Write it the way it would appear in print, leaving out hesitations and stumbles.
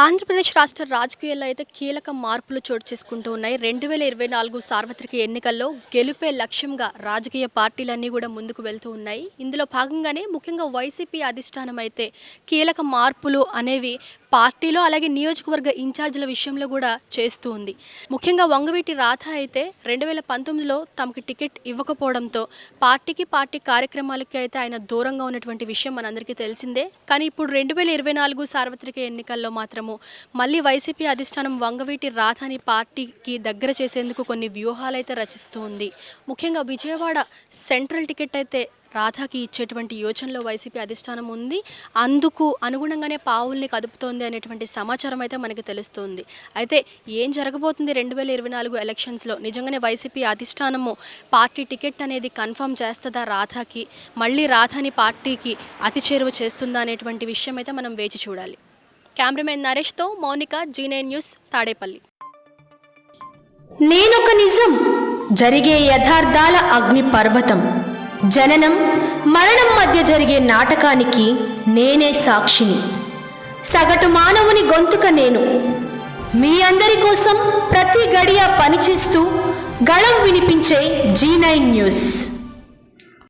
ఆంధ్రప్రదేశ్ రాష్ట్ర రాజకీయాల్లో అయితే కీలక మార్పులు చోటు చేసుకుంటూ ఉన్నాయి. 2024 సార్వత్రిక ఎన్నికల్లో గెలుపే లక్ష్యంగా రాజకీయ పార్టీలన్నీ కూడా ముందుకు వెళ్తూ ఉన్నాయి. ఇందులో భాగంగానే ముఖ్యంగా వైసీపీ అధిష్టానం అయితే కీలక మార్పులు అనేవి పార్టీలో అలాగే నియోజకవర్గ ఇన్ఛార్జీల విషయంలో కూడా చేస్తూ ఉంది. ముఖ్యంగా వంగవీటి రాధ అయితే 2019లో తమకు టికెట్ ఇవ్వకపోవడంతో పార్టీ కార్యక్రమాలకి అయితే ఆయన దూరంగా ఉన్నటువంటి విషయం మనందరికీ తెలిసిందే. కానీ ఇప్పుడు 2024 సార్వత్రిక ఎన్నికల్లో మాత్రము మళ్ళీ వైసీపీ అధిష్టానం వంగవీటి రాధాని పార్టీకి దగ్గర చేసేందుకు కొన్ని వ్యూహాలు అయితే రచిస్తూ ఉంది. ముఖ్యంగా విజయవాడ సెంట్రల్ టికెట్ అయితే రాధాకి ఇచ్చేటువంటి యోచనలో వైసీపీ అధిష్టానం ఉంది. అందుకు అనుగుణంగానే పావుల్ని కదుపుతోంది అనేటువంటి సమాచారం అయితే మనకి తెలుస్తుంది. అయితే ఏం జరగబోతుంది 2024 ఎలక్షన్స్లో? నిజంగానే వైసీపీ అధిష్టానము పార్టీ టికెట్ అనేది కన్ఫర్మ్ చేస్తుందా రాధాకి? మళ్ళీ రాధాని పార్టీకి అతి చేరువ చేస్తుందా అనేటువంటి విషయం అయితే మనం వేచి చూడాలి. కెమెరామెన్ నరేష్తో మౌనిక, G9 న్యూస్, తాడేపల్లి. నేనొక నిజం, జరిగే యథార్థాల అగ్ని పర్వతం, జననం మరణం మధ్య జరిగే నాటకానికి నేనే సాక్షిని. సగటు మానవుని గొంతుక నేను. మీ అందరి కోసం ప్రతి గడియ పనిచేస్తూ గళం వినిపించే G9 న్యూస్.